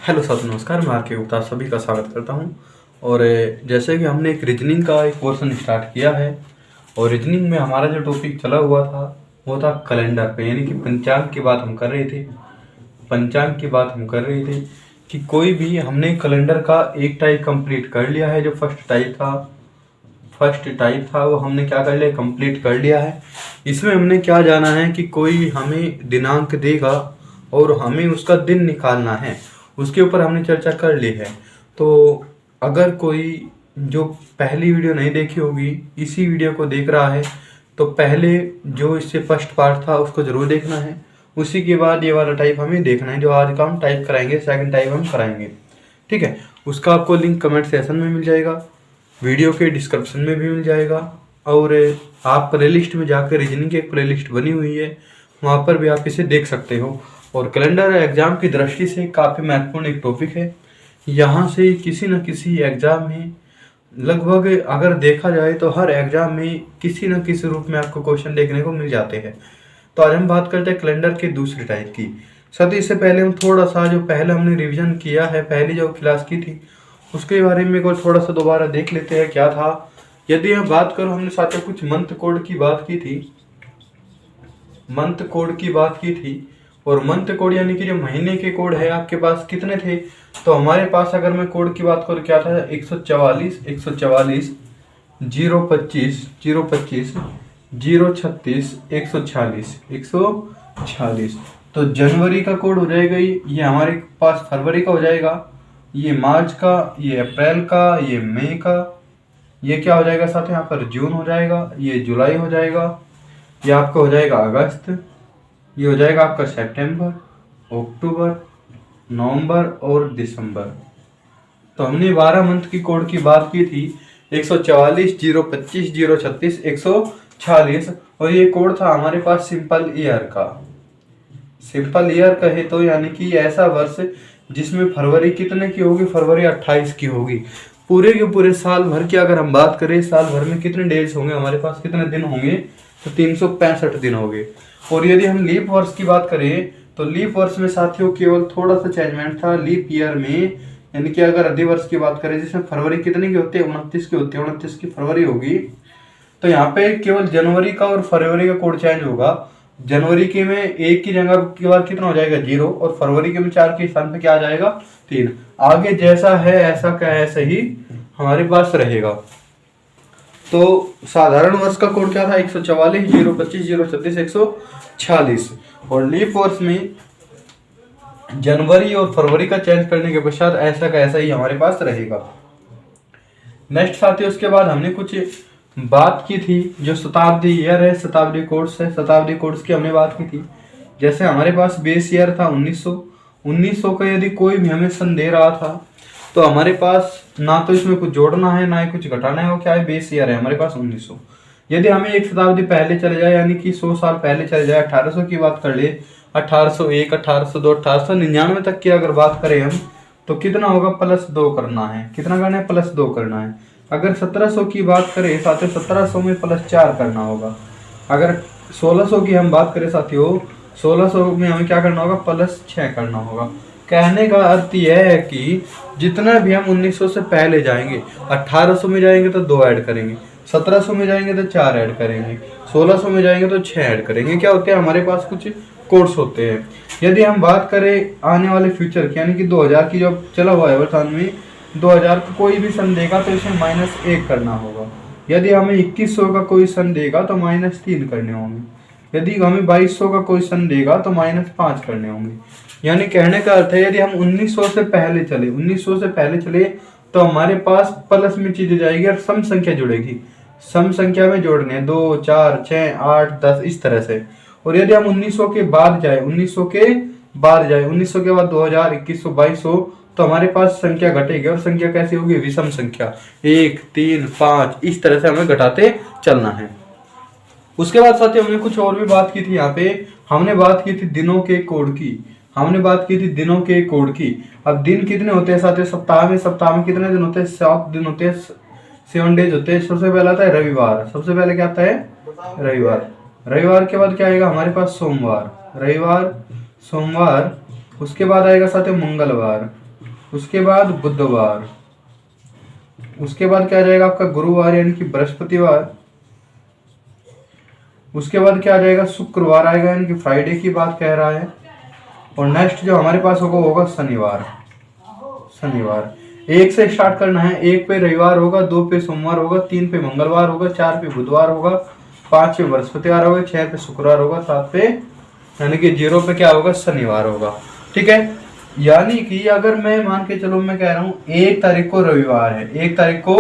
Hello साथियों, नमस्कार। मैं आर के गुप्ता सभी का स्वागत करता हूं। और जैसे कि हमने एक रीजनिंग का एक पोर्शन स्टार्ट किया है और रीजनिंग में हमारा जो टॉपिक चला हुआ था वो था कैलेंडर पे, यानी कि पंचांग की बात हम कर रहे थे। पंचांग की बात हम कर रहे थे कि कोई भी हमने कैलेंडर का एक टाइप कंप्लीट कर लिया है। जो फर्स्ट टाइप था वो हमने क्या कर लिया, कंप्लीट कर लिया है। इसमें हमने क्या जाना है कि कोई हमें दिनांक देगा और हमें उसका दिन निकालना है, उसके ऊपर हमने चर्चा कर ली है। तो अगर कोई जो पहली वीडियो नहीं देखी होगी इसी वीडियो को देख रहा है तो पहले जो इससे फर्स्ट पार्ट था उसको ज़रूर देखना है। उसी के बाद ये वाला टाइप हमें देखना है जो आज का हम टाइप कराएंगे, सेकंड टाइप हम कराएंगे। ठीक है, उसका आपको लिंक कमेंट सेशन में मिल जाएगा, वीडियो के डिस्क्रिप्शन में भी मिल जाएगा। और आप प्लेलिस्ट में जाकर रीजनिंग की एक प्लेलिस्ट बनी हुई है, वहाँ पर भी आप इसे देख सकते हो। और कैलेंडर एग्ज़ाम की दृष्टि से काफ़ी महत्वपूर्ण एक टॉपिक है। यहाँ से किसी न किसी एग्ज़ाम में लगभग अगर देखा जाए तो हर एग्ज़ाम में किसी न किसी रूप में आपको क्वेश्चन देखने को मिल जाते हैं। तो आज हम बात करते हैं कैलेंडर के दूसरी टाइप की। साथ ही इससे पहले हम थोड़ा सा जो पहले हमने रिवीजन किया है, पहली जो क्लास की थी उसके बारे में को थोड़ा सा दोबारा देख लेते हैं क्या था। यदि हम बात करो, हमने साथ में कुछ मंथ कोड की बात की थी, मंथ कोड की बात की थी। और मंथ कोड यानी कि जो महीने के कोड है आपके पास कितने थे, तो हमारे पास अगर मैं कोड की बात करूँ क्या था, 144 025 025 036 146। तो जनवरी का कोड हो जाएगा ये हमारे पास फरवरी का हो जाएगा, ये मार्च का, ये अप्रैल का, ये मई का, ये क्या हो जाएगा साथ यहाँ पर जून हो जाएगा, ये जुलाई हो जाएगा, ये आपका हो जाएगा अगस्त, ये हो जाएगा आपका सितंबर, अक्टूबर, नवंबर और दिसंबर। तो हमने 12 मंथ की कोड की बात की थी, 144 025 036 146। और ये कोड था हमारे पास सिंपल ईयर का। सिंपल ईयर कहे तो यानी कि ऐसा वर्ष जिसमें फरवरी कितने की होगी, फरवरी 28 की होगी। पूरे के पूरे साल भर की अगर हम बात करें, साल भर में कितने डेज होंगे हमारे पास, कितने दिन होंगे, तो 365 दिन होंगे। और यदि हम लीप वर्ष की बात करें तो लीप वर्ष में साथियों केवल थोड़ा सा चेंजमेंट था लीप ईयर में। यानी कि अगर अधिवर्ष की बात करें जिसमें फरवरी कितने की होती है, 29 की होती है, 29 की फरवरी होगी। तो यहाँ पे केवल जनवरी का और फरवरी का कोड चेंज होगा। जनवरी के में एक की जगह के बाद कितना हो जाएगा 0, और फरवरी के में 4 के स्थान पे क्या आ जाएगा 3। आगे जैसा है ऐसा क्या ऐसे ही हमारे पास रहेगा। तो साधारण वर्ष का कोड क्या था, 144 025 036 146। और लीप वर्ष में जनवरी और फरवरी का चेंज करने के पश्चात ऐसा का ऐसा ही हमारे पास रहेगा। नेक्स्ट साथियों, उसके बाद हमने कुछ बात की थी जो शताब्दी ईयर है, शताब्दी कोर्स है, शताब्दी कोर्स की हमने बात की थी। जैसे हमारे पास बेस ईयर था 1900 का यदि कोई भी हमें सन दे रहा था तो हमारे पास ना तो इसमें कुछ जोड़ना है ना ही कुछ घटाना है, वो क्या है, बेस ईयर है हमारे पास 1900। यदि हमें एक शताब्दी पहले चले जाए यानी कि 100 साल पहले चले जाए, 1800 की बात कर ले, 1801 1802 1899 तक की अगर बात करें हम तो कितना होगा, +2 करना है। कितना करना है, +2 करना है। अगर 1700 की बात करें साथियों, 1700 में +4 करना होगा। अगर 1600 की हम बात करें साथियों, 1600 में हमें क्या करना होगा, +6 करना होगा। कहने का अर्थ यह है कि जितना भी हम 1900 से पहले जाएंगे, 1800 में जाएंगे तो 2 ऐड करेंगे, 1700 में जाएंगे तो 4 ऐड करेंगे, 1600 में जाएंगे तो 6 ऐड करेंगे। क्या होते हैं, हमारे पास कुछ कोर्स होते हैं। यदि हम बात करें आने वाले फ्यूचर की यानी कि 2000 की जो चला हुआ है वर्तमान में, 2000 का कोई भी सन देगा तो इसमें -1 करना होगा। यदि हमें 2100 का कोई सन देगा तो -3 करने होंगे। यदि हमें 2200 का कोई सन देगा तो -5 करने होंगे। यानी कहने का अर्थ है यदि हम 1900 से पहले चले, 1900 से पहले चले तो हमारे पास प्लस में चीजें जाएगी और सम संख्या जुड़ेगी। सम संख्या में जोड़ने 2 4 6 8 10 इस तरह से। और यदि हम 1900 के बाद जाए, 1900 के बाद 2000 2100 2200 तो हमारे पास संख्या घटेगी। और संख्या कैसी होगी, विषम संख्या, 1 3 5 इस तरह से हमें घटाते चलना है। उसके बाद साथियों हमने कुछ और भी बात की थी। यहाँ पे हमने बात की थी दिनों के कोड की, हमने बात की थी दिनों के कोड की। अब दिन कितने होते हैं साथियों, सप्ताह में कितने दिन होते हैं, 7 दिन होते हैं, 7 डेज होते हैं। सबसे पहला आता है रविवार, सबसे पहले क्या आता है, रविवार। रविवार के बाद क्या आएगा हमारे पास, सोमवार, रविवार सोमवार। उसके बाद आएगा साथियों मंगलवार, उसके बाद बुधवार, उसके बाद क्या आ जाएगा आपका गुरुवार यानी कि बृहस्पतिवार, उसके बाद क्या आ जाएगा शुक्रवार आएगा यानी कि फ्राइडे की बात कह रहा है। और नेक्स्ट जो हमारे पास होगा होगा शनिवार। शनिवार 1 से स्टार्ट करना है। 1 पे रविवार होगा, 2 पे सोमवार होगा, 3 पे मंगलवार होगा, 4 पे बुधवार होगा, 5 पे बृहस्पतिवार होगा, 6 पे शुक्रवार होगा, 7 पे यानी कि 0 पे क्या होगा शनिवार होगा। ठीक है, यानी कि अगर मैं मान के चलो मैं कह रहा हूँ 1 तारीख को रविवार है, 1 तारीख को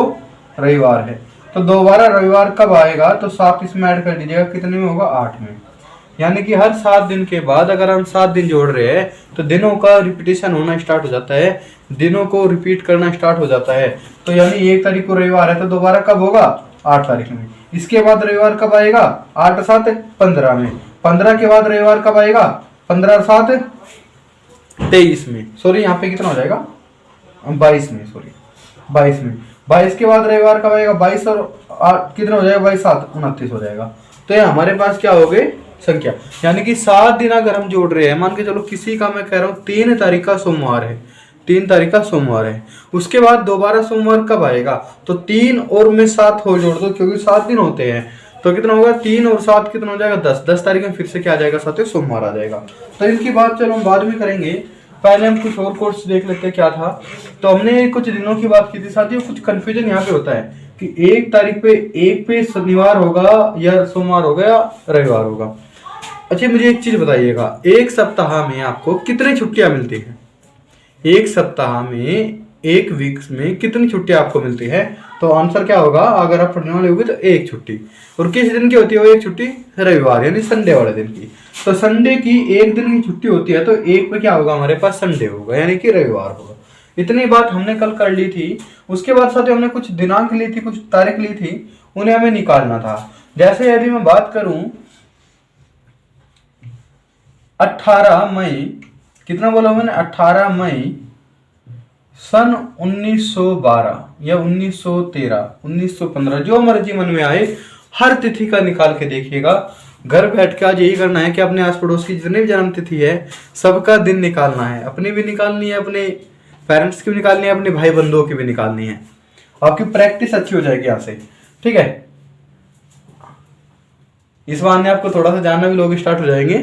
रविवार है, तो दोबारा रविवार कब आएगा तो 7 इसमें ऐड कर दीजिएगा, कितने में होगा 8 में। यानी कि हर 7 दिन के बाद अगर हम 7 दिन जोड़ रहे हैं तो दिनों का रिपीटेशन होना स्टार्ट हो जाता है, दिनों को रिपीट करना स्टार्ट हो जाता है। तो यानी 1 तारीख को रविवार है तो दोबारा कब होगा 8 तारीख में। इसके बाद रविवार कब आएगा 8 7 15 में। 15 के बाद रविवार कब आएगा 15 7 23 में। सॉरी यहाँ पे कितना हो जाएगा 22 में, सॉरी 22 में। 22 के बाद रविवार कब आएगा 22 और 8 कितना हो जाएगा 22 7 29 हो जाएगा। तो ये हमारे पास क्या हो गए संख्या, यानी कि 7 दिन अगर हम जोड़ रहे हैं, मान के चलो किसी का मैं कह रहा हूँ 3 तारीख का सोमवार है, 3 तारीख का सोमवार है, उसके बाद दोबारा सोमवार कब आएगा तो 3 और में 7 हो जोड़ दो क्योंकि 7 दिन होते हैं। तो कितना होगा 3 और 7 कितना हो जाएगा 10। 10 तारीख में फिर से क्या आ जाएगा साथियों सोमवार आ जाएगा। तो इनकी बात चलो हम बाद में करेंगे, पहले हम कुछ और कोर्स देख लेते हैं क्या था। तो हमने कुछ दिनों की बात की थी साथियों, कुछ कंफ्यूजन यहाँ पे होता है कि 1 तारीख पे 1 पे शनिवार होगा या सोमवार होगा या रविवार होगा। अच्छा मुझे एक चीज बताइएगा, एक सप्ताह में आपको कितनी छुट्टियां मिलती है? एक सप्ताह में, एक वीक में कितनी छुट्टियां आपको मिलती है? तो आंसर क्या होगा अगर आप पढ़ने वाले होंगे तो 1 छुट्टी। और किस दिन की होती है वो 1 छुट्टी? रविवार यानी संडे वाले दिन की। तो संडे की 1 दिन की छुट्टी होती है तो 1 पे क्या होगा हमारे पास संडे होगा यानी कि रविवार होगा। इतनी बात हमने कल कर ली थी। उसके बाद साथ हमने कुछ दिनांक ली थी, कुछ तारीख ली थी, उन्हें हमें निकालना था। जैसे यदि मैं बात करूं 18 मई, कितना बोला मैंने 18 मई सन 1912 या 1913 1915 जो मर्जी मन में आए हर तिथि का निकाल के देखिएगा। घर बैठ के आज यही करना है कि अपने आस पड़ोस की जितनी भी जन्म तिथि है सबका दिन निकालना है, अपनी भी निकालनी है, अपने पेरेंट्स की भी निकालनी है, अपने भाई बंधुओं की भी निकालनी है। आपकी प्रैक्टिस अच्छी हो जाएगी यहाँ से। ठीक है, इस बहाने आपको थोड़ा सा जानना भी लोग स्टार्ट हो जाएंगे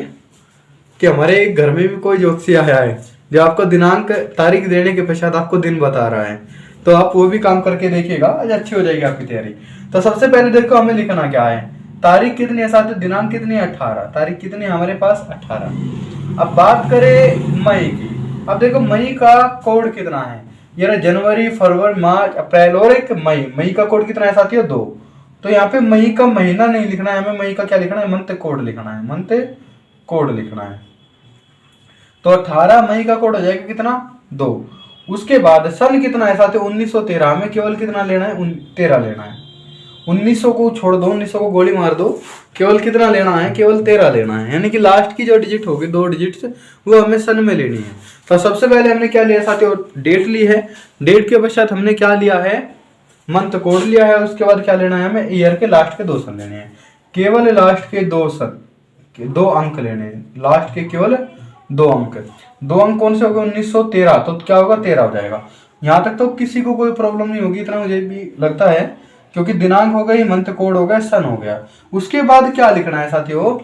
कि हमारे घर में भी कोई ज्योतिषी आया है जो आपको दिनांक तारीख देने के पश्चात आपको दिन बता रहा है। तो आप वो भी काम करके देखिएगा, आज अच्छी हो जाएगी आपकी तैयारी। तो सबसे पहले देखो हमें लिखना क्या है, तारीख कितनी है साथ, दिनांक कितनी है 18, तारीख कितनी है हमारे पास 18। अब बात करें मई की, अब देखो मई का कोड कितना है, यानी जनवरी फरवरी मार्च अप्रैल और एक मई। मई का कोड कितना है साथियों 2। तो यहाँ पे मई का महीना नहीं लिखना है हमें, मई का क्या लिखना है मंथ कोड लिखना है, मंथ कोड लिखना है। तो 18 मई का कोड हो जाएगा कितना 2। उसके बाद सन कितना है साथियों 1913 में केवल कितना लेना है 13 लेना है। 1900 को छोड़ दो, 1900 को गोली मार दो, केवल कितना लेना है केवल 13 लेना है। यानी कि लास्ट की जो डिजिट होगी 2 डिजिट वो हमें सन में लेनी है। तो सबसे पहले हमने क्या लिया साथियों डेट ली है, डेट के पश्चात हमने क्या लिया है मंथ कोड लिया है। उसके बाद क्या लेना है हमें ईयर के लास्ट के 2 सन लेने हैं, केवल लास्ट के 2 सन 2 अंक लेने हैं, लास्ट के केवल 2 अंक। 2 अंक कौन से हो गए 1913, तो क्या होगा 13 हो जाएगा। यहाँ तक तो किसी को कोई प्रॉब्लम नहीं होगी इतना मुझे भी लगता है, क्योंकि दिनांक हो गई, मंथ कोड हो गया, सन हो गया। उसके बाद क्या लिखना है साथियों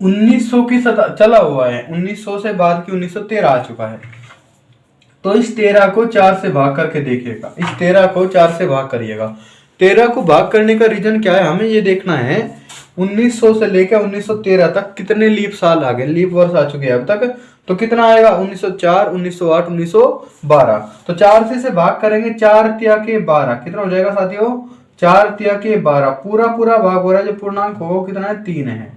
1900 की चला हुआ है, 1900 से बाद की 1913 आ चुका है। तो इस 13 को 4 से भाग करके देखिएगा, इस 13 को 4 से भाग करिएगा। 13 को भाग करने का रीजन क्या है हमें ये देखना है 1900 से लेकर 1913 तक कितने लीप साल आ गए, लीप वर्ष आ चुके हैं अब तक। तो कितना आएगा 1904 1908 1912। तो 4 से भाग करेंगे, 4 तिया के 12 कितना हो जाएगा साथियों 4 तिया के 12। पूरा पूरा भाग हो रहा है, जो पूर्णांक होगा कितना है 3 है।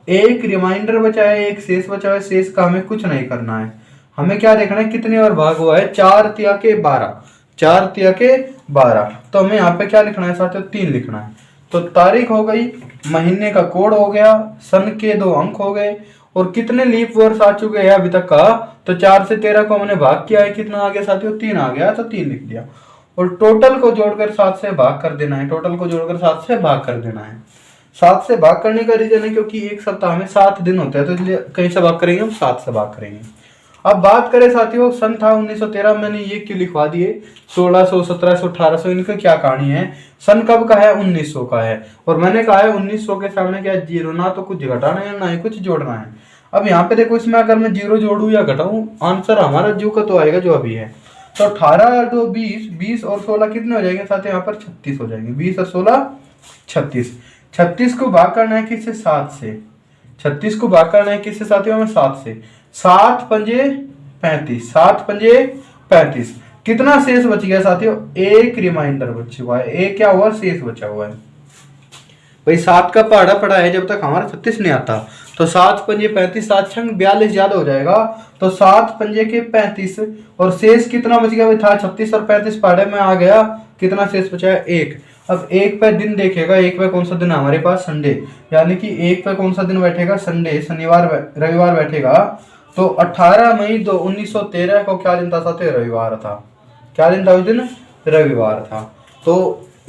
एक रिमाइंडर बचा है, एक शेष बचा है, शेष का हमें कुछ नहीं करना है, हमें क्या देखना है कितने और भाग हुआ है 4 तिया के 12, 4 तिया के 12। तो हमें यहाँ पे क्या लिखना है साथियों 3 लिखना है। तो तारीख हो गई, महीने का कोड हो गया, सन के 2 अंक हो गए, और कितने लीप वर्ष आ चुके हैं अभी तक का। तो 4 से 13 को हमने भाग किया है, कितना आ गया साथियों 3 आ गया, तो 3 लिख दिया। और टोटल को जोड़कर 7 से भाग कर देना है, टोटल को जोड़कर 7 से भाग कर देना है। 7 से भाग करने का रीजन है क्योंकि एक सप्ताह में 7 दिन होते हैं, तो इसलिए कहीं से भाग करेंगे हम 7 से भाग करेंगे। अब बात करें साथियों, सन था 1913, मैंने ये क्यों लिखवा दिए 1600, 1700, 1800, इनका क्या कहानी है। सन कब का है, 1900 का है, और मैंने कहा है 1900 के सामने क्या जीरो, ना तो कुछ घटाना है ना ही कुछ जोड़ना है। अब यहाँ पे देखो, इसमें अगर मैं जीरो जोड़ू या घटाऊं, आंसर हमारा जो का तो आएगा जो अभी है। तो 18 तो 20, 20 और 16 कितने हो जाएंगे साथियों, यहाँ पर 36 हो जाएंगे। 20 और 16 36। 36 को भाग करना है किससे, 7 से। 36 को भाग करना है किससे साथियों, हमें 7 से। 7 पंजे 35, 7 पंजे 35। कितना शेष बच गया साथियों, एक रिमाइंडर बचा हुआ है, एक क्या हुआ, शेष बचा हुआ है। भाई 7 का पहाड़ा पड़ा है जब तक हमारा 36 नहीं आता, तो 7 पंजे 35, 7 छंग 42 ज्यादा हो जाएगा, तो 7 पंजे के 35, और शेष कितना बच गया, भाई था 36 और 35 पहाड़े में आ गया, कितना शेष बचा है, 1। अब 1 पे दिन देखेगा, 1 पे कौन सा दिन है हमारे पास, संडे, यानी कि 1 पे कौन सा दिन बैठेगा, संडे, शनिवार रविवार बैठेगा। तो 18 मई 1913 को क्या दिन था साथियों, रविवार था। क्या दिन था उस दिन, रविवार था। तो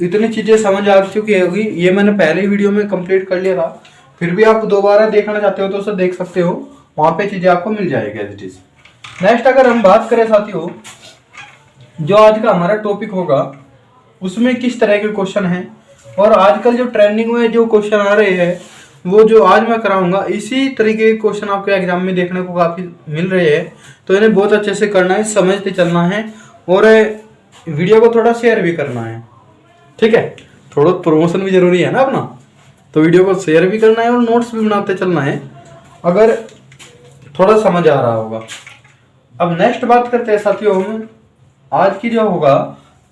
इतनी चीजें समझ आ चुकी होगी, ये मैंने पहले ही वीडियो में कंप्लीट कर लिया था, फिर भी आप दोबारा देखना चाहते हो तो उसे देख सकते हो, वहां पे चीजें आपको मिल जाएगी एज इट इज। नेक्स्ट अगर हम बात करें साथियों, जो आज का हमारा टॉपिक होगा उसमें किस तरह के क्वेश्चन हैं, और आजकल जो ट्रेंडिंग में जो क्वेश्चन आ रहे हैं वो जो आज मैं कराऊंगा, इसी तरीके के क्वेश्चन आपके एग्जाम में देखने को काफी मिल रहे हैं। तो इन्हें बहुत अच्छे से करना है, समझते चलना है, और वीडियो को थोड़ा शेयर भी करना है, ठीक है। थोड़ा प्रमोशन भी जरूरी है ना अपना, तो वीडियो को शेयर भी करना है और नोट्स भी बनाते चलना है, अगर थोड़ा समझ आ रहा होगा। अब नेक्स्ट बात करते हैं साथियों, हम आज की जो होगा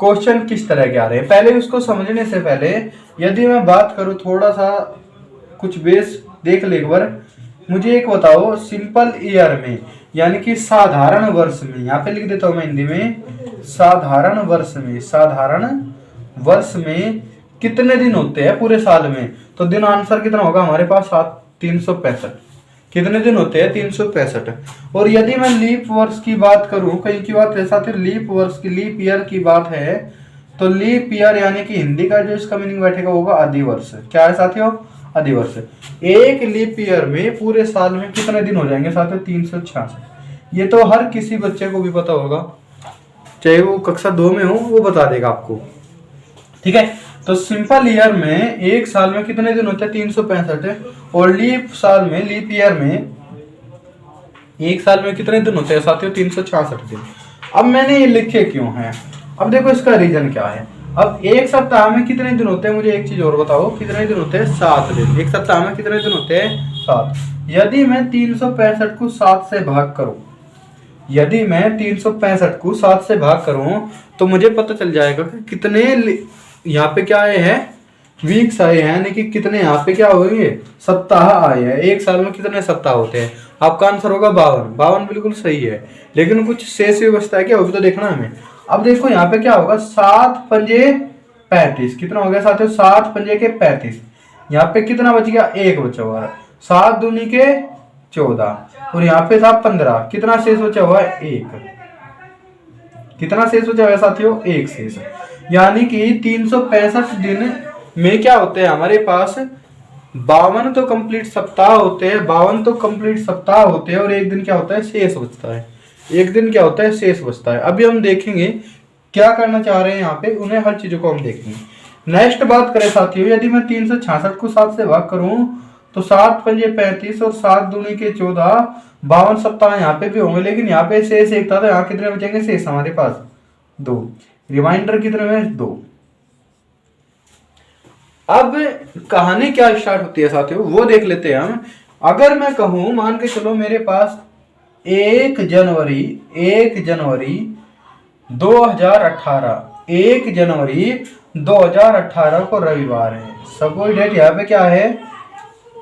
क्वेश्चन किस तरह के आ रहे हैं। पहले उसको समझने से पहले यदि मैं बात करूं, थोड़ा सा कुछ बेस देख ले एक बार। मुझे एक बताओ, सिंपल ईयर में यानी कि साधारण वर्ष में, यहाँ पे लिख देता हूं मैं हिंदी में, साधारण वर्ष में, साधारण वर्ष में कितने दिन होते हैं पूरे साल में। तो दिन आंसर कितना होगा हमारे पास, 365। कितने दिन होते हैं, 365। और यदि मैं लीप वर्ष की बात करूं, कहीं की बात है साथियों, लीप वर्ष की, लीप ईयर की बात है, तो लीप ईयर यानी कि हिंदी का जो इसका मीनिंग बैठेगा होगा अधिवर्ष। क्या है साथियों, अधिवर्ष। एक लीप ईयर में पूरे साल में कितने दिन हो जाएंगे साथियों, 366। ये तो हर किसी बच्चे को भी पता होगा, चाहे वो कक्षा 2 में हो, वो बता देगा आपको, ठीक है। तो सिंपल ईयर में एक साल में कितने दिन होते हैं, 365, और लीप साल में, लीप ईयर में एक साल में कितने दिन होते हैं साथियों, 366 दिन। अब मैंने ये लिखे क्यों हैं, अब देखो इसका रीजन क्या है। अब एक सप्ताह में कितने दिन होते हैं, मुझे एक चीज और बताओ, कितने दिन होते हैं, 7 दिन। एक सप्ताह में कितने दिन होते हैं, 7। यदि मैं 365 को 7 से भाग करूं, यदि मैं 365 को 7 से भाग करूं, तो मुझे पता चल जाएगा कि कितने यहाँ पे क्या आए हैं, वीक्स आए हैं, यानी कि कितने यहाँ पे क्या होंगे, सप्ताह आए हैं। एक साल में कितने सप्ताह होते हैं, आपका आंसर होगा 52। 52 बिल्कुल सही है, लेकिन कुछ शेष भी बचता है क्या, वो भी तो देखना है हमें। अब देखो यहाँ पे क्या होगा, 7 पंजे 35, कितना हो गया साथियों, 7 पंजे के 35। यहाँ पे कितना बच गया, 1 बचा हुआ है। 7 दूनी के 14, और यहाँ पे था 15, कितना शेष बचा हुआ है, 1। कितना शेष बचा हुआ है साथियों, 1 शेष। यानी कि 365 दिन में क्या होते हैं हमारे पास, 52 तो कंप्लीट सप्ताह होते हैं, 52 तो कंप्लीट सप्ताह होते हैं, और एक दिन क्या होता है, शेष बचता है। एक दिन क्या होता है, शेष बचता है। अभी हम देखेंगे क्या करना चाह रहे हैं यहाँ पे, उन्हें हर चीजों को हम देखेंगे। नेक्स्ट बात करें साथियों, यदि मैं 366 को 7 से भाग करूं, तो 7 पंजे 35 और 7 दूनी के 14, 52 सप्ताह यहाँ पे भी होंगे, लेकिन यहाँ पे शेष एक था, तो यहाँ कितने बचेंगे शेष हमारे पास, 2। रिमाइंडर कितने में, 2। अब कहानी क्या स्टार्ट होती है साथियों, वो देख लेते हैं हम। अगर मैं कहूं, मान के चलो मेरे पास 1 जनवरी 2018, 1 जनवरी 2018 को रविवार है। सपोज डेट यहाँ पे क्या है,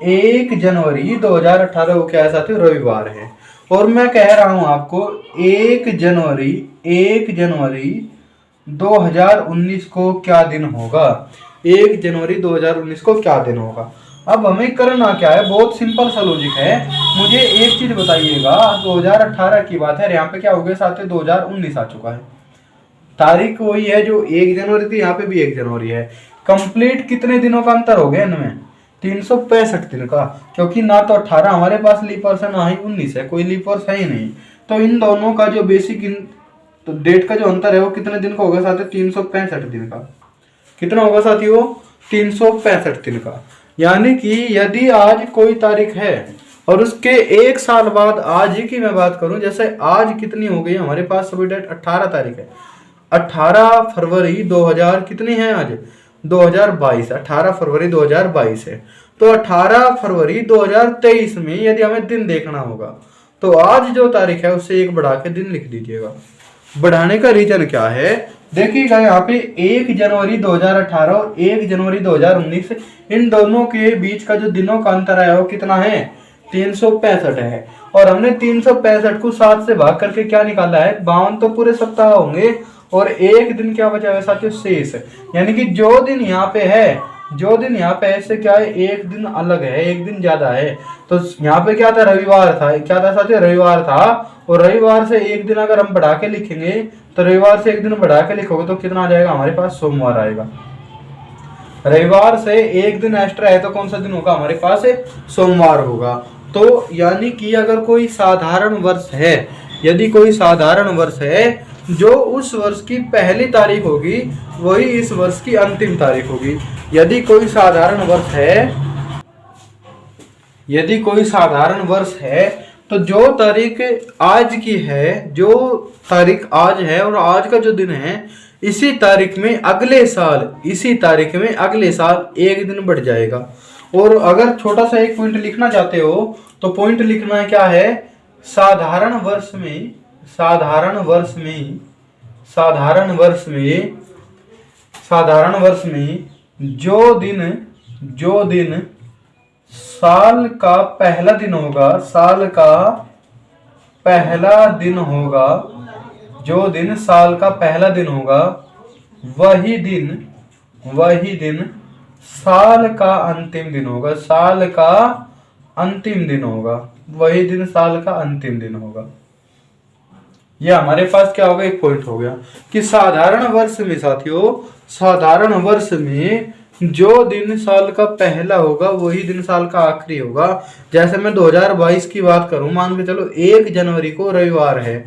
1 जनवरी 2018 को क्या है साथियों, रविवार है। और मैं कह रहा हूं आपको 1 जनवरी 2019 को क्या दिन होगा, 1 जनवरी 2019 को क्या दिन होगा। अब हमें करना क्या है, बहुत सिंपल सा लॉजिक है। मुझे एक चीज बताइएगा, 2018 की बात है, यहाँ पे क्या हो गया साथियों, 2019 आ चुका है। तारीख वही है जो 1 जनवरी थी, यहाँ पे भी 1 जनवरी है। कंप्लीट कितने दिनों का अंतर हो गया इनमें, 365 दिन का, क्योंकि ना तो 18 हमारे पास लीप वर्ष है ना ही 19 है, कोई लीप वर्ष है ही नहीं। तो इन दोनों का जो बेसिक तो डेट का जो अंतर है वो कितने दिन का होगा साथियों? 365 दिन का। कितना होगा साथियों? 365 दिन का। यानी कि यदि आज कोई तारीख है और उसके एक साल बाद आज ही की मैं बात करूं, जैसे आज कितनी हो गई हमारे पास सभी डेट 18 तारीख है, 18 फरवरी 2000 कितनी है आज? 2022, 18 फरवरी 2022 है। तो 18 फरवरी 2023 में यदि हमें दिन देखना होगा तो आज जो तारीख है उससे एक बढ़ा के दिन लिख दीजिएगा। बढ़ाने का रीजन क्या है? देखिएगा यहाँ पे 1 जनवरी 2018 और 1 जनवरी 2019, इन दोनों के बीच का जो दिनों का अंतर है वो कितना है? 365 है। और हमने 365 को 7 से भाग करके क्या निकाला है? 52 तो पूरे सप्ताह होंगे और एक दिन क्या बचा है साथियों? शेष। यानी कि जो दिन यहाँ पे है, जो दिन यहाँ पे ऐसे क्या है? एक दिन अलग है, एक दिन ज्यादा है। तो यहाँ पे क्या था? रविवार था। क्या था साथियों? रविवार था। और रविवार से एक दिन अगर हम बढ़ा के लिखेंगे तो रविवार से एक दिन बढ़ा के लिखोगे तो कितना आ जाएगा हमारे पास? सोमवार आएगा। रविवार से एक दिन एक्स्ट्रा है तो कौन सा दिन होगा हमारे पास? सोमवार होगा। तो यानी कि अगर कोई साधारण वर्ष है, यदि कोई साधारण वर्ष है, जो उस वर्ष की पहली तारीख होगी वही इस वर्ष की अंतिम तारीख होगी। यदि कोई साधारण वर्ष है, यदि कोई साधारण वर्ष है तो जो तारीख आज की है, जो तारीख आज है और आज का जो दिन है, इसी तारीख में अगले साल, इसी तारीख में अगले साल एक दिन बढ़ जाएगा। और अगर छोटा सा एक पॉइंट लिखना चाहते हो तो पॉइंट लिखना है क्या है? साधारण वर्ष में, साधारण वर्ष में, साधारण वर्ष में, साधारण वर्ष में जो दिन साल का पहला दिन होगा, साल का पहला दिन होगा, जो दिन साल का पहला दिन होगा वही दिन साल का अंतिम दिन होगा, साल का अंतिम दिन होगा, वही दिन साल का अंतिम दिन होगा। ये हमारे पास क्या होगा? एक पॉइंट हो गया कि साधारण वर्ष में साथियों, साधारण वर्ष में जो दिन साल का पहला होगा वही दिन साल का आखिरी होगा। जैसे मैं 2022 की बात करूं, मान के चलो 1 जनवरी को रविवार है,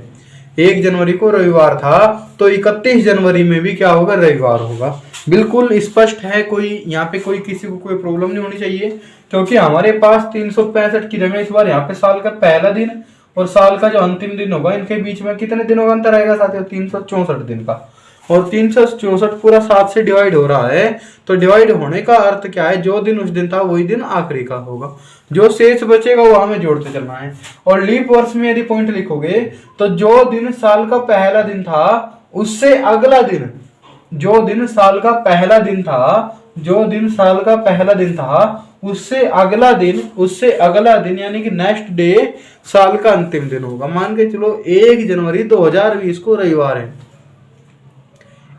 1 जनवरी को रविवार था तो 31 जनवरी में भी क्या होगा? रविवार होगा। बिल्कुल स्पष्ट है, कोई यहाँ पे कोई किसी को कोई प्रॉब्लम नहीं होनी चाहिए, क्योंकि हमारे पास 365 की जगह इस बार यहाँ पे साल का पहला दिन और साल का जो अंतिम दिन होगा इनके बीच में कितने दिनों का अंतर आएगा साथियों? 364 दिन का। और 364 पूरा 7 से डिवाइड हो रहा है, तो डिवाइड होने का अर्थ क्या है? जो दिन उस दिन था वही दिन आखिरी का होगा, जो शेष बचेगा वो हमें जोड़ते चलना है। और लीप वर्ष में यदि पॉइंट लिखोगे तो जो दिन साल का पहला दिन था उससे अगला दिन, जो दिन साल का पहला दिन था, जो दिन साल का पहला दिन था उससे अगला दिन, उससे अगला दिन यानी कि नेक्स्ट डे साल का अंतिम दिन होगा। मान के चलो 1 जनवरी 2020 को रविवार है,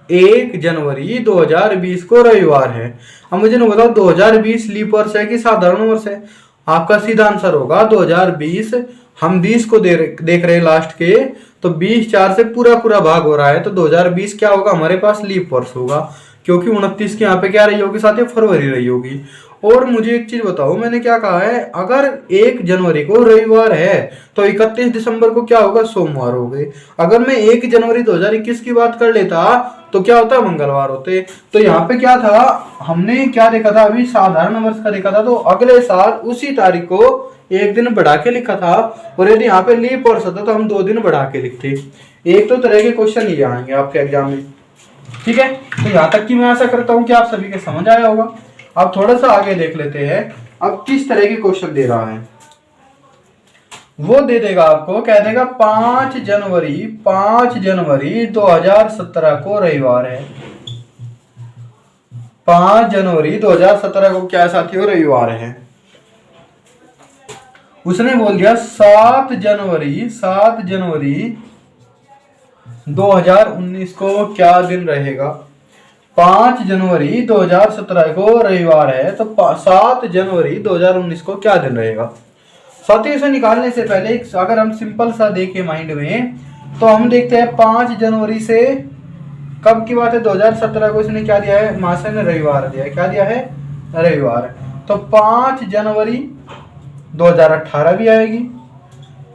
1 जनवरी 2020 को रविवार है। अब मुझे नहीं बताओ 2020 लीप वर्ष है कि साधारण वर्ष है? आपका सीधा आंसर होगा 2020। हम 20 को देख रहे हैं लास्ट के, तो 20 4 से पूरा भाग हो रहा है, तो 2020 क्या होगा हमारे पास? लीप वर्ष होगा, क्योंकि 29 के यहाँ पे क्या रही होगी साथियों? फरवरी रही होगी। और मुझे एक चीज बताओ, मैंने क्या कहा है? अगर 1 जनवरी को रविवार है तो 31 दिसंबर को क्या होगा? सोमवार हो गए। अगर मैं 1 जनवरी 2021 की बात कर लेता तो क्या होता? मंगलवार होते। तो यहाँ पे क्या था? हमने क्या देखा था? अभी साधारण वर्ष का देखा था, तो अगले साल उसी तारीख को एक दिन बढ़ा के लिखा था। और यदि यहाँ पे लीप वर्ष होता तो हम 2 दिन बढ़ा के लिखते। एक तो तरह के क्वेश्चन ये आएंगे आपके एग्जाम में, ठीक है? तो यहाँ तक की मैं आशा करता हूँ कि आप सभी के समझ आया होगा। अब थोड़ा सा आगे देख लेते हैं, अब किस तरह के क्वेश्चन दे रहा है। वो दे देगा आपको, कह देगा 5 जनवरी 2017 को रविवार है। 5 जनवरी 2017 को क्या साथियों? रविवार है। उसने बोल दिया 7 जनवरी 2019 को क्या दिन रहेगा? 5 जनवरी 2017 को रविवार है, तो 7 जनवरी 2019 को क्या दिन रहेगा? साथियों इसे निकालने से पहले अगर हम सिंपल सा देखें माइंड में, तो हम देखते हैं 5 जनवरी से कब की बात है? 2017 को इसने क्या दिया है? महाशय ने रविवार दिया है। क्या दिया है? रविवार। तो 5 जनवरी 2018 भी आएगी,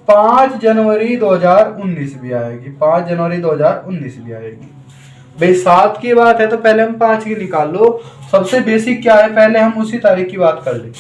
5 जनवरी 2019 भी आएगी, 5 जनवरी 2019 भी आएगी। भाई 7 की बात है तो पहले हम 5 की निकाल लो। सबसे बेसिक क्या है, पहले हम उसी तारीख की बात कर ले,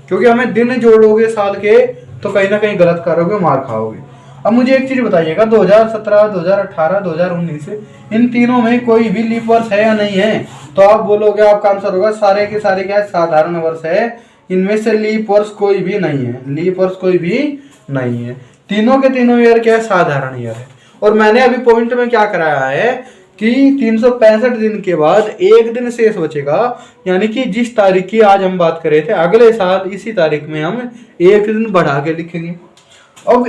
क्योंकि हमें दिन जोड़ोगे साल के तो कहीं ना कहीं गलत करोगे, मार खाओगे। अब मुझे एक चीज बताइएगा, 2017, 2018, 2019 इन तीनों में कोई भी लीप वर्ष है या नहीं है? तो आप बोलोगे, आपका आंसर होगा सारे के सारे क्या है, साधारण वर्ष है। इनमें से लीप वर्ष कोई भी नहीं है, लीप वर्ष कोई भी नहीं है। तीनों के तीनों ईयर क्या है, साधारण ईयर है। और मैंने अभी पॉइंट में क्या कराया है कि 365 दिन के बाद एक दिन शेष बचेगा, यानी कि जिस तारीख की आज हम बात कर रहे थे, अगले साल इसी तारीख में हम एक दिन बढ़ा के लिखेंगे। अब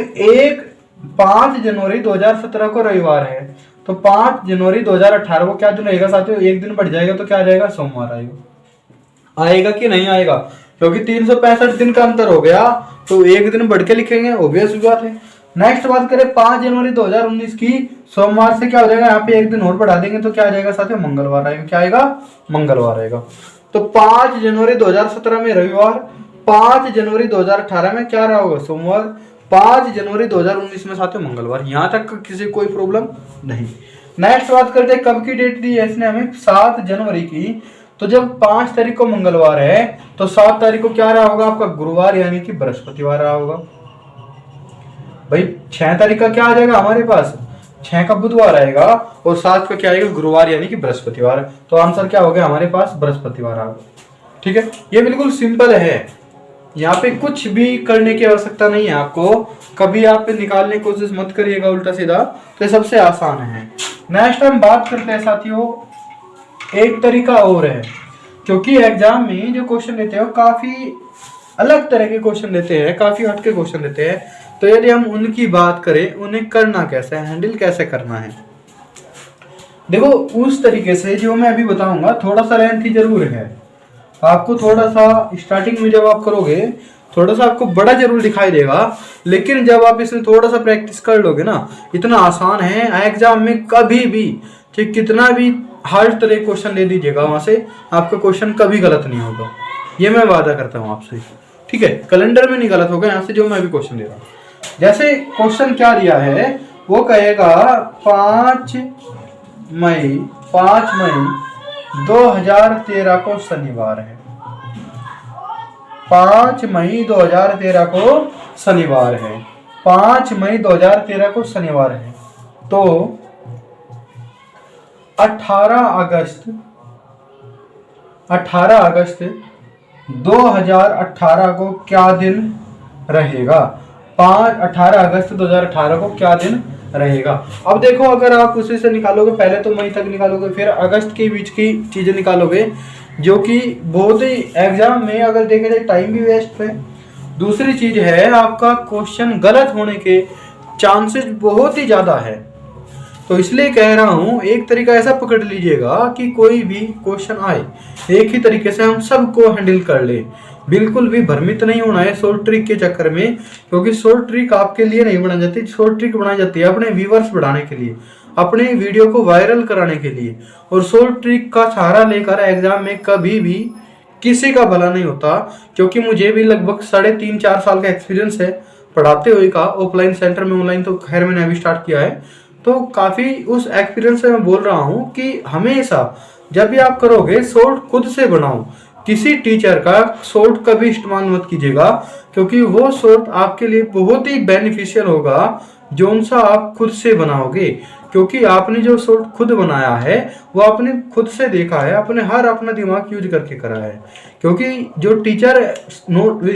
5 जनवरी 2017 को रविवार है, तो 5 जनवरी 2018 को क्या दिन रहेगा साथियों, एक दिन बढ़ जाएगा तो क्या आ जाएगा, सोमवार आएगा। आएगा कि नहीं आएगा? क्योंकि 365 दिन का अंतर हो गया तो एक दिन बढ़ के लिखेंगे, ऑब्वियस बात है। नेक्स्ट बात करें 5 जनवरी 2019 की, सोमवार से क्या हो जाएगा, यहाँ पे एक दिन और बढ़ा देंगे तो क्या आ जाएगा साथियों, मंगलवार आएगा। क्या आएगा, मंगलवार आएगा। तो 5 जनवरी 2017 में रविवार, 5 जनवरी 2018 में क्या रहा होगा, सोमवार, 5 जनवरी 2019 में साथियों मंगलवार। यहाँ तक किसी कोई प्रॉब्लम नहीं। नेक्स्ट बात करते हैं कब की डेट दी है इसने हमें, 7 जनवरी की। तो जब 5 तारीख को मंगलवार है तो 7 तारीख को क्या रहा होगा आपका, गुरुवार यानी कि बृहस्पतिवार रहा होगा। भाई 6 तारीख का क्या आ जाएगा हमारे पास, 6 का बुधवार आएगा और 7 का क्या आएगा, गुरुवार यानी कि बृहस्पतिवार। तो आंसर क्या हो गया हमारे पास, बृहस्पतिवार आ गया। ठीक है, ये बिल्कुल सिंपल है, यहाँ पे कुछ भी करने की आवश्यकता नहीं है आपको। कभी आप निकालने की कोशिश मत करिएगा उल्टा सीधा, तो ये सबसे आसान है। नेक्स्ट हम बात करते हैं साथियों, एक तरीका और है, क्योंकि एग्जाम में जो क्वेश्चन देते हैं वो काफी अलग तरह के क्वेश्चन देते हैं, काफी हटके क्वेश्चन देते हैं। तो यदि हम उनकी बात करें, उन्हें करना कैसे है, हैंडल कैसे करना है, देखो उस तरीके से जो मैं अभी बताऊंगा थोड़ा सा लेंथी जरूर है, आपको थोड़ा सा स्टार्टिंग में जब आप करोगे थोड़ा सा आपको बड़ा जरूर दिखाई देगा, लेकिन जब आप इसमें थोड़ा सा प्रैक्टिस कर लोगे ना, इतना आसान है। एग्जाम में कभी भी ठीक कितना भी हार्ड तरह क्वेश्चन ले दीजिएगा, वहां से आपका क्वेश्चन कभी गलत नहीं होगा, ये मैं वादा करता हूँ आपसे। ठीक है, कैलेंडर में नहीं गलत होगा यहाँ से जो मैं अभी क्वेश्चन दे रहा हूँ। जैसे क्वेश्चन क्या दिया है, वो कहेगा 5 मई 2013 को शनिवार है, 5 मई 2013 को शनिवार है, 5 मई 2013 को शनिवार है। तो 18 अगस्त 2018 को क्या दिन रहेगा, 18 अगस्त 2018 को क्या दिन रहेगा। अब देखो अगर आप उसी से निकालोगे, पहले तो मई तक निकालोगे, फिर अगस्त के बीच की चीजें निकालोगे, जो कि बहुत ही एग्जाम में अगर देखा जाए टाइम भी वेस्ट है। दूसरी चीज है आपका क्वेश्चन गलत होने के चांसेस बहुत ही ज्यादा है। तो इसलिए कह रहा हूं एक तरीका ऐसा पकड़ लीजिएगा कि कोई भी क्वेश्चन आए एक ही तरीके से हम सबको हैंडल कर ले, बिल्कुल भी भ्रमित नहीं होना है शॉर्ट ट्रिक के चक्कर में, क्योंकि शॉर्ट ट्रिक आपके लिए नहीं बनाई जाती, शॉर्ट ट्रिक बनाई जाती है अपने व्यूअर्स बढ़ाने के लिए, अपने वीडियो को वायरल कराने के लिए। और शॉर्ट ट्रिक का सहारा लेकर एग्जाम में कभी भी किसी का भला नहीं होता, क्योंकि मुझे भी लगभग 3.5-4 साल का एक्सपीरियंस है पढ़ाते हुए का, ऑफलाइन सेंटर में, ऑनलाइन तो खैर मैंने अभी स्टार्ट किया है। तो काफी उस एक्सपीरियंस से मैं बोल रहा हूँ कि हमेशा जब भी आप करोगे शॉर्ट खुद से बनाओ, किसी टीचर का शॉर्ट कभी इस्तेमाल मत कीजिएगा, क्योंकि वो शॉर्ट आपके लिए बहुत ही बेनिफिशियल होगा जो सा आप खुद से बनाओगे। क्योंकि आपने जो शॉर्ट खुद बनाया है वो आपने खुद से देखा है, अपने हर अपना दिमाग यूज करके करा है। क्योंकि जो टीचर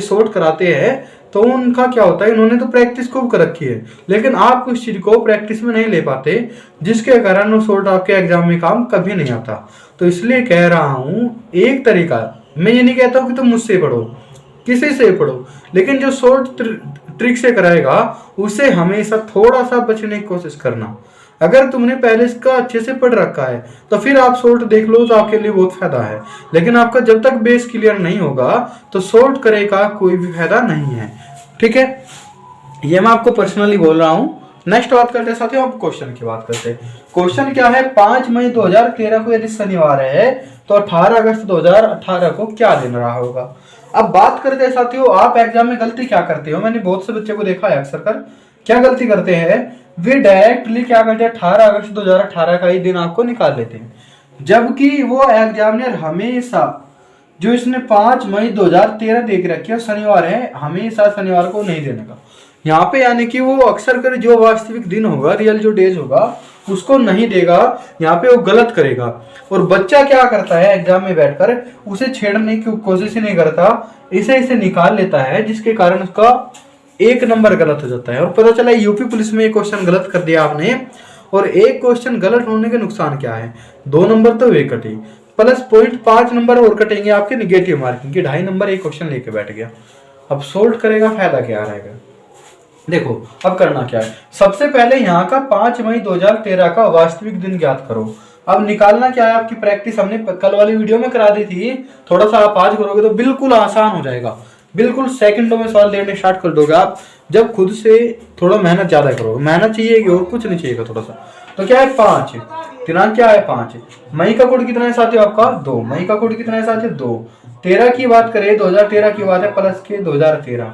शॉर्ट कराते हैं तो उनका क्या होता है, इन्होंने तो प्रैक्टिस खूब कर रखी है, लेकिन आप उस चीज को प्रैक्टिस में नहीं ले पाते, जिसके कारण वो शॉर्ट आपके एग्जाम में काम कभी नहीं आता। तो इसलिए कह रहा हूं एक तरीका, मैं ये नहीं कहता हूं कि तुम मुझसे पढ़ो, किसी से पढ़ो, लेकिन जो शॉर्ट ट्रिक से कराएगा उसे हमेशा थोड़ा सा बचने की कोशिश करना। अगर तुमने पहले इसका अच्छे से पढ़ रखा है तो फिर आप शॉर्ट देख लो तो आपके लिए बहुत फायदा है, लेकिन आपका जब तक बेस क्लियर नहीं होगा तो शॉर्ट करे का कोई भी फायदा नहीं है। ठीक है, ये मैं आपको पर्सनली बोल रहा हूं। नेक्स्ट बात करते हैं साथियों, अब क्वेश्चन की बात करते हैं। क्वेश्चन क्या है, 5 मई 2013 को यदि शनिवार है तो 18 अगस्त 2018 को क्या दिन रहा होगा। अब बात करते हैं साथियों, आप एग्जाम में गलती क्या करते हो। मैंने बहुत से बच्चे को देखा है अक्सर कर क्या गलती करते हैं, वे डायरेक्टली क्या करते हैं 18 अगस्त 2018 का ही दिन आपको निकाल लेते हैं, जबकि वो एग्जामिनर हमेशा जो इसने 5 मई 2013 देख रखी है शनिवार है, हमेशा शनिवार को नहीं देने का। यहाँ पे यानी कि वो अक्सर कर जो वास्तविक दिन होगा, रियल जो डेज होगा उसको नहीं देगा, यहाँ पे वो गलत करेगा। और बच्चा क्या करता है एग्जाम में बैठकर उसे छेड़ने की कोशिश ही नहीं करता, इसे निकाल लेता है, जिसके कारण उसका 1 नंबर गलत हो जाता है। और पता चला यूपी पुलिस में एक क्वेश्चन गलत कर दिया आपने, और एक क्वेश्चन गलत होने के नुकसान क्या है, 2 नंबर तो वे कटे, प्लस 0.5 नंबर और कटेंगे आपके निगेटिव मार्किंग के, 2.5 नंबर एक क्वेश्चन लेके बैठ गया। अब सोल्व करेगा, फायदा क्या रहेगा। देखो अब करना क्या है, सबसे पहले यहाँ का 5 मई 2013 का वास्तविक दिन ज्ञात करो। अब निकालना क्या है, आपकी प्रैक्टिस हमने कल वाली वीडियो में करा दी थी, थोड़ा सा आप आज करोगे तो बिल्कुल आसान हो जाएगा, बिल्कुल सेकंडों में सवाल देने स्टार्ट कर दोगे आप, जब खुद से थोड़ा मेहनत ज्यादा करोगे। मेहनत चाहिए और कुछ नहीं चाहिए थोड़ा सा। तो क्या है 5, दिनांक क्या है 5, मई का कोड कितना है साथियों आपका 2, मई का कोड कितना है साथियों 2, 13 की बात करें 2013 की बात है प्लस के 2013,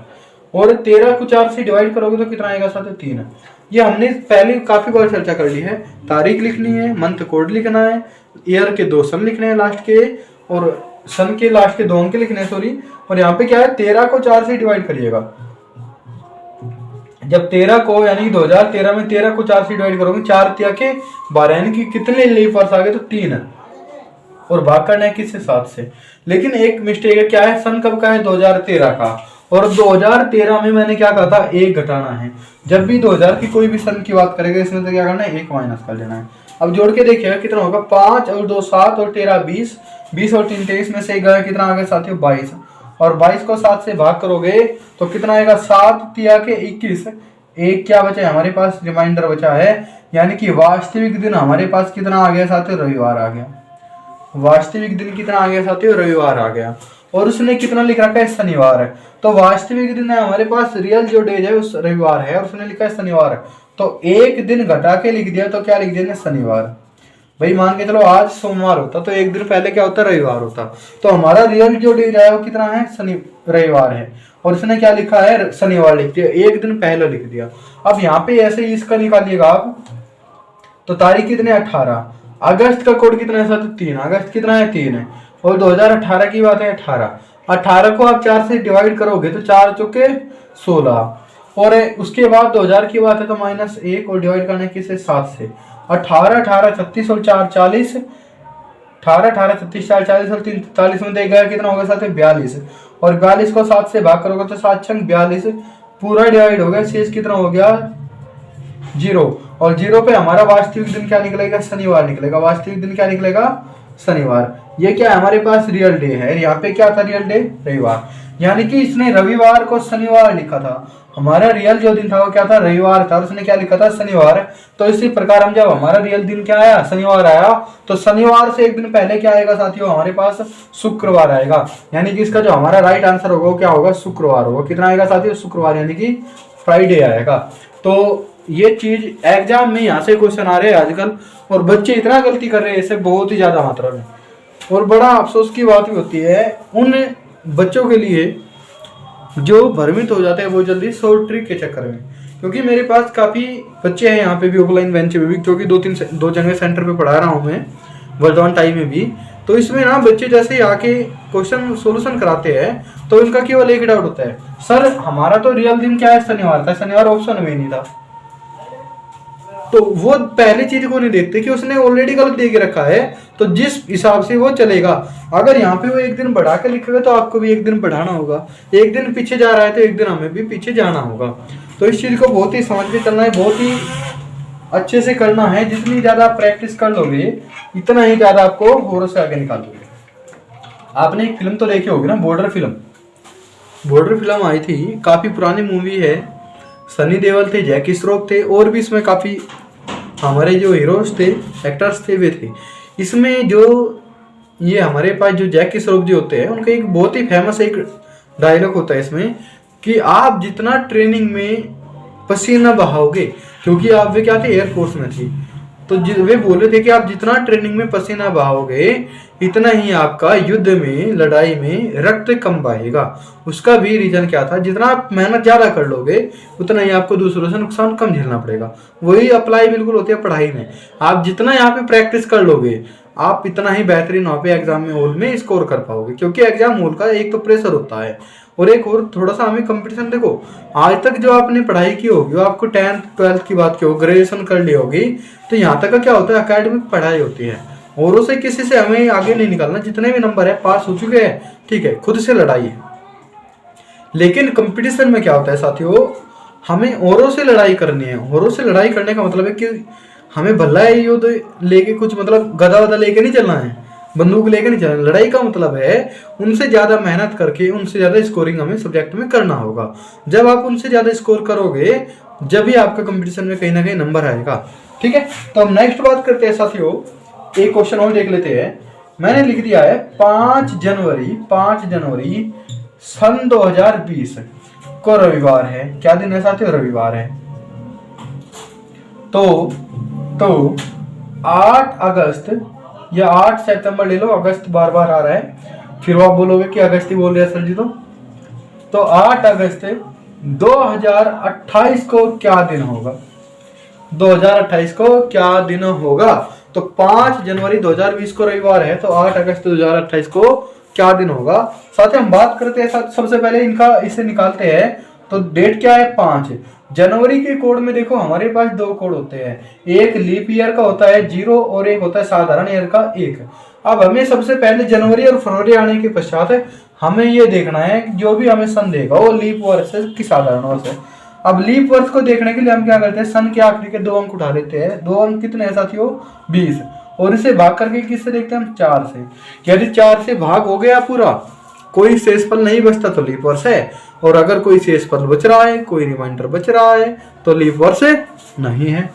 और 13 को 4 से डिवाइड करोगे तो कितना आएगा साथियों 3। ये हमने पहले काफी बार चर्चा कर ली है। तारीख लिखनी है, मंथ कोड लिखना है, ईयर के 2 सन लिखने हैं लास्ट के, और सन के लास्ट के 2 अंक लिखने हैं सॉरी। और यहाँ पे क्या है 13 को 4 से डिवाइड करिएगा, जब 13 को यानी 2013 में 13 को 4 से डिवाइड करोगे 4 तिया के 12, यानी कि कितने लीपर्स आ गए तो 3, और भाग करना है किससे 7 से। लेकिन एक मिस्टेक है, क्या है सन कब का है 2013 का, और 2013 में मैंने क्या कहा था 1 घटाना है। जब भी 2000 की कोई भी सन की बात करेगा इसमें से क्या करना है 1 माइनस कर लेना है। अब जोड़ के देखिएगा कितना होगा, 5 और 2 7 और 13 20, 20 और 3 23 में से एक गया, कितना आ गया साथियों 22, और 22 को 7 से भाग करोगे तो कितना आएगा 7 तिया के 21, एक क्या बचा है हमारे पास रिमाइंडर बचा है, यानी कि वास्तविक दिन हमारे पास कितना आ गया साथियों रविवार आ गया। वास्तविक दिन कितना आ गया साथियों रविवार आ गया, और उसने कितना लिख रखा है शनिवार है, तो वास्तविक दिन है हमारे पास, रियल जो डेज है उस रविवार है, और उसने लिखा है शनिवार, तो एक दिन घटा के लिख दिया तो क्या लिख दिया शनिवार। भाई मान के चलो आज सोमवार होता तो एक दिन पहले क्या होता रविवार होता, तो हमारा रियल जो डेज है वो कितना है रविवार है, और इसने क्या लिखा है शनिवार लिख दिया, एक दिन पहले लिख दिया। अब यहाँ पे ऐसे ही इसका निकालिएगा आप, तो तारीख कितने 18, अगस्त का कोड कितना है साथ 3, अगस्त कितना है 3 है, और 2018 की बात है 18 को आप 4 से डिवाइड करोगे तो 4 चौके 16, और उसके बाद 2000 की बात है तो -1 और डिवाइड करने की से 7 से, 18 18 36 और 4 40, 18 18 36 4 40 और 3 43 में देगा कितना होगा साथ 42, और 42 को 7 से भाग करोगे तो 7 छंग 42, पूरा डिवाइड हो गया, शेष कितना हो गया 0, और 0 पे हमारा वास्तविक दिन क्या निकलेगा शनिवार निकलेगा, वास्तविक दिन क्या निकलेगा शनिवार। ये क्या है हमारे पास रियल डे है, यहाँ पे क्या था रियल डे रविवार, यानी कि इसने रविवार को शनिवार लिखा था, हमारा रियल जो दिन था वो क्या था रविवार था, और उसने क्या लिखा था शनिवार। तो इसी प्रकार हम जब हमारा रियल दिन क्या आया शनिवार आया, तो शनिवार से एक दिन पहले क्या आएगा साथियों हमारे पास शुक्रवार आएगा, यानी कि इसका जो हमारा राइट आंसर होगा वो क्या होगा शुक्रवार होगा। कितना आएगा साथियों शुक्रवार, यानी कि फ्राइडे आएगा। तो ये चीज एग्जाम में यहाँ से क्वेश्चन आ रहे हैं आजकल, और बच्चे इतना गलती कर रहे हैं इससे बहुत ही ज्यादा मात्रा में, और बड़ा अफसोस की बात भी होती है उन बच्चों के लिए जो भ्रमित हो जाते हैं वो जल्दी शॉर्ट ट्रिक के चक्कर में। क्योंकि मेरे पास काफ़ी बच्चे हैं यहाँ पे भी ऑफलाइन बेंच पे भी, क्योंकि 2 जगह सेंटर पे पढ़ा रहा हूँ मैं वर्तमान टाइम में भी। तो इसमें ना बच्चे जैसे ही आके क्वेश्चन सोल्यूशन कराते हैं तो इनका केवल एक डाउट होता है, सर हमारा तो रियल दिन क्या है शनिवार था, शनिवार ऑप्शन में नहीं था। तो वो पहली चीज को नहीं देखते कि उसने ऑलरेडी गलत दे के रखा है, तो जिस हिसाब से वो चलेगा, अगर यहाँ पे वो एक दिन बढ़ा के लिखेगा तो आपको भी एक दिन बढ़ाना होगा, एक दिन पीछे जा रहा है तो एक दिन हमें भी पीछे जाना होगा। तो इस चीज को बहुत ही समझ के चलना है, बहुत ही अच्छे से करना है। जितनी ज्यादा आप प्रैक्टिस कर लोगे इतना ही ज्यादा आपको होर से आगे निकाल दोगे। आपने एक फिल्म तो देखी होगी ना, बॉर्डर फिल्म आई थी, काफी पुरानी मूवी है, सनी देओल थे, जैकी श्रॉफ थे, और भी इसमें काफ़ी हमारे जो हीरोज थे एक्टर्स थे वे थे। इसमें जो ये हमारे पास जो जैकी श्रॉफ जी होते हैं उनका एक बहुत ही फेमस एक डायलॉग होता है इसमें कि आप जितना ट्रेनिंग में पसीना बहाओगे, क्योंकि आप वे क्या थे एयरफोर्स में थी, तो वे बोले थे कि आप जितना ट्रेनिंग में पसीना बहाओगे इतना ही आपका युद्ध में, लड़ाई में रक्त कम बहेगा। उसका भी रीजन क्या था, जितना आप मेहनत ज्यादा कर लोगे उतना ही आपको दूसरों से नुकसान कम झेलना पड़ेगा। वही अप्लाई बिल्कुल होती है पढ़ाई में। आप जितना यहाँ पे प्रैक्टिस कर लोगे आप इतना ही बेहतरीन वहाँ पे एग्जाम में हॉल में स्कोर कर पाओगे, क्योंकि एग्जाम हॉल का एक तो प्रेशर होता है और एक और थोड़ा सा हमें कंपटीशन। देखो आज तक जो आपने पढ़ाई की होगी, वो आपको 10th 12th की बात की हो, ग्रेजुएशन कर ली होगी, तो यहाँ तक का क्या होता है, एकेडमिक पढ़ाई होती है। औरों से किसी से हमें आगे नहीं निकालना, जितने भी नंबर है पास हो चुके हैं, ठीक है, खुद से लड़ाई है। लेकिन कंपटीशन में क्या होता है साथियों, हमें औरों से लड़ाई करनी है। औरों से लड़ाई करने का मतलब है कि हमें भला है युद्ध लेके कुछ मतलब गदा वदा लेके नहीं चलना है, बंदूक लेके नहीं चलना। लड़ाई का मतलब है उनसे ज्यादा मेहनत करके उनसे ज्यादा स्कोरिंग हमें सब्जेक्ट में करना होगा। जब आप उनसे ज्यादा स्कोर करोगे जब भी आपका कंपटीशन में कहीं ना कहीं नंबर आएगा। ठीक है, तो हम नेक्स्ट बात करते हैं साथियों, एक क्वेश्चन और देख लेते हैं। मैंने लिख दिया है 5 जनवरी सन 2020 को रविवार है। क्या दिन है साथियों, रविवार है। तो 8 अगस्त या 8 सितंबर ले लो, अगस्त बार बार आ रहा है, फिर आप बोलोगे कि अगस्त ही बोल रहे हैं सर जी। तो 8 अगस्त 2028 को क्या दिन होगा, 2028 को क्या दिन होगा। तो 5 जनवरी 2020 को रविवार है, तो 8 अगस्त 2028 को क्या दिन होगा। साथ ही हम बात करते हैं, सबसे पहले इनका इसे निकालते हैं। तो डेट क्या है, 5 जनवरी के कोड में देखो हमारे पास 2 कोड होते हैं, एक लीप ईयर का होता है 0 और एक होता है साधारण ईयर का 1। अब हमें सबसे पहले जनवरी और फरवरी आने के पश्चात हमें ये देखना है जो भी हमें सन देगा वो लीप वर्ष है कि साधारण वर्ष है। अब लीप वर्ष को देखने के लिए हम क्या करते हैं, सन के आखिरी के 2 अंक उठा लेते हैं। 2 अंक कितने हैं साथियों, 20, और इसे भाग करके किससे देखते हैं हम, 4 से। यदि 4 से भाग हो गया पूरा, कोई शेषफल नहीं बचता तो लीप वर्ष है, और अगर कोई शेषफल बच रहा है, कोई रिमाइंडर बच रहा है तो लीप वर्ष नहीं है।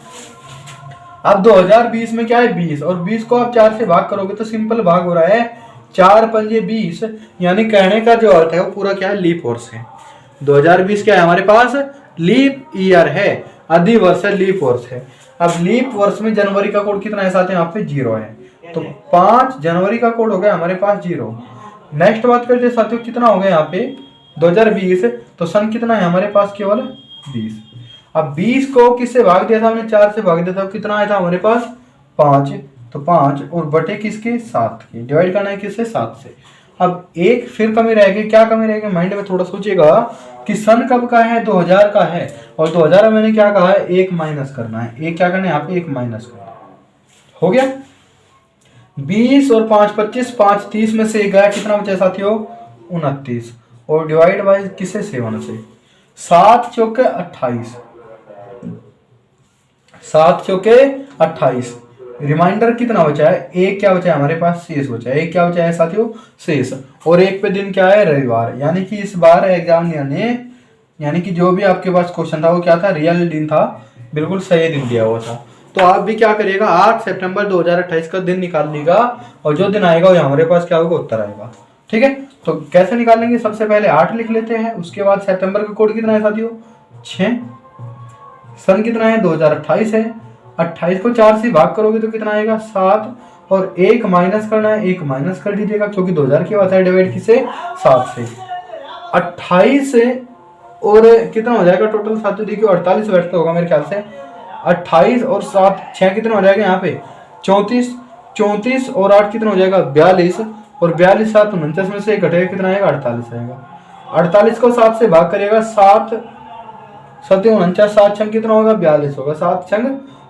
अब 2020 में क्या है, 20, और 20 को आप 4 से भाग करोगे तो सिंपल भाग हो रहा है 4 पंजे 20, यानी कहने का जो अर्थ है वो पूरा क्या है, लीप वर्ष है। 2020 क्या है हमारे पास, लीप ईयर है, अधिवर्ष है, लीप वर्ष है। अब लीप वर्ष में जनवरी का कोड कितना है साथ यहाँ पे 0 है, तो 5 जनवरी का कोड हो गया हमारे पास 0। नेक्स्ट बात करते हैं साथियों, कितना हो गया यहाँ पे 2020, तो सन कितना है हमारे पास, केवल 20। अब 20 को किससे भाग दिया था हमने, 4 से भाग दिया था, कितना आया था हमारे पास 5, तो 5 और बटे किसके, 7 के, डिवाइड करना है किससे, 7 से। अब एक फिर कमी रहेगी, क्या कमी रहेगी, माइंड में थोड़ा सोचिएगा कि सन कब का है, 2000 का है, और 2000 में मैंने क्या कहा है, 1 माइनस करना है। एक क्या करना है यहाँ पे, 1 माइनस करना है। हो गया 20 और 5 25, 5 30 में से 1 गया, कितना बचा साथियों, 29, और डिवाइड बाय किसे, 7 से। 7 चौके 28, 7 चौके 28, रिमाइंडर कितना बचा है, 1 क्या बचा है हमारे पास, शेष बचा है। 1 क्या बचा है साथियों, शेष, और 1 पे दिन क्या है, रविवार। यानी कि इस बार एग्जाम ने, यानी कि जो भी आपके पास क्वेश्चन था वो क्या था, रियल दिन था, बिल्कुल सही दिन दिया हुआ था। तो आप भी क्या करिएगा, 8 सितंबर 2028 का दिन निकाल लीजिएगा, और जो दिन आएगा वो हमारे पास क्या होगा, उत्तर आएगा। ठीक है, तो कैसे निकालेंगे, सबसे पहले 8 लिख लेते हैं, उसके बाद सितंबर का कोड कितना है साथियों, 6, सन कितना है 2028 है, 28 को 4 से भाग करोगे तो कितना आएगा, 7, और 1 माइनस करना है, 1 माइनस कर दीजिएगा, क्योंकि 2000 की बात है, डिवाइड किसे, 7 से। 28 से और कितना हो जाएगा टोटल साथियों, देखिए 48 बैठता होगा मेरे ख्याल से। 28 और 7 6 कितना हो जाएगा यहाँ पे, 34, 34 और 8 कितना हो जाएगा, 42, और 42 7 49 में से घटेगा, कितना आएगा, 48 आएगा। 48 को 7 से भाग करिएगा, 7 7 49, 7 छंग कितना होगा, 42 होगा, 7 छंग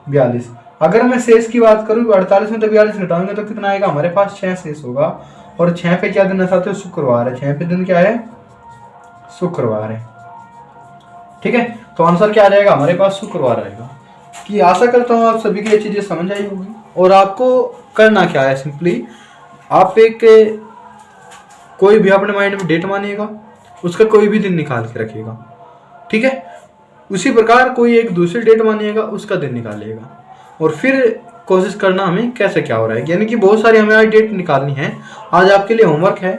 42। अगर मैं शेष की बात करूँ 48 में तो 42 घटाएंगे तो कितना आएगा, हमारे पास 6 शेष होगा, और 6 पे क्या दिन है साथियों, शुक्रवार है। 6 पे दिन क्या है, शुक्रवार है। ठीक है, तो आंसर क्या आ जाएगा हमारे पास, शुक्रवार आएगा। कि आशा करता हूँ आप सभी की ये चीजें समझ आई होगी। और आपको करना क्या है, सिंपली आप एक कोई भी अपने माइंड में डेट मानिएगा, उसका कोई भी दिन निकाल के रखिएगा। ठीक है, उसी प्रकार कोई एक दूसरी डेट मानिएगा, उसका दिन निकालिएगा, और फिर कोशिश करना हमें कैसे क्या हो रहा है। यानी कि बहुत सारी हमें आज डेट निकालनी है, आज आपके लिए होमवर्क है।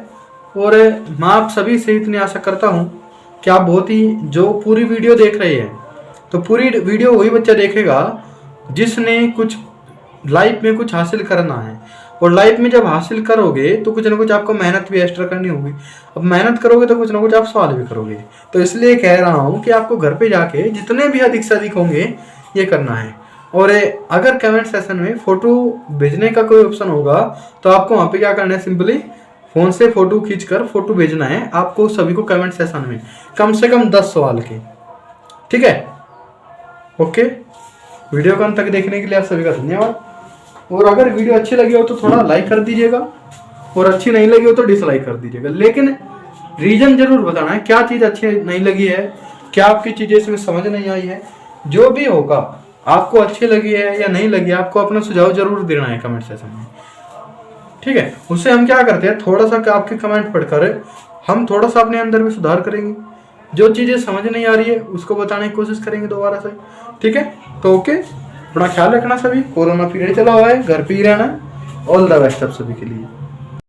और मैं आप सभी से इतनी आशा करता हूँ कि आप बहुत ही, जो पूरी वीडियो देख रहे हैं, तो पूरी वीडियो वही बच्चा देखेगा जिसने कुछ लाइफ में कुछ हासिल करना है। और लाइफ में जब हासिल करोगे तो कुछ ना कुछ आपको मेहनत भी एक्स्ट्रा करनी होगी। अब मेहनत करोगे तो कुछ ना कुछ आप सवाल भी करोगे। तो इसलिए कह रहा हूँ कि आपको घर पे जाके जितने भी अधिक से अधिक होंगे ये करना है। और अगर कमेंट सेशन में फोटो भेजने का कोई ऑप्शन होगा तो आपको वहाँ पे क्या करना है, सिंपली फोन से फोटो खींचकर फोटो भेजना है आपको सभी को कमेंट सेशन में, कम से कम 10 सवाल के। ठीक है, ओके। वीडियो को अंत तक देखने के लिए आप सभी का धन्यवाद। और अगर वीडियो अच्छी लगी हो तो थोड़ा लाइक कर दीजिएगा, और अच्छी नहीं लगी हो तो डिसलाइक कर दीजिएगा। लेकिन रीजन जरूर बताना है, क्या चीज़ अच्छी नहीं लगी है, क्या आपकी चीज़ें इसमें समझ नहीं आई है। जो भी होगा, आपको अच्छी लगी है या नहीं लगी, आपको अपना सुझाव जरूर देना है कमेंट सेशन में। ठीक है, उससे हम क्या करते हैं, थोड़ा सा आपके कमेंट पढ़कर हम थोड़ा सा अपने अंदर में सुधार करेंगे। जो चीज़ें समझ नहीं आ रही है उसको बताने की कोशिश करेंगे दोबारा से। ठीक है, तो ओके, अपना ख्याल रखना सभी। कोरोना पीरियड चला हुआ है, घर पे ही रहना। ऑल द बेस्ट आप सभी के लिए।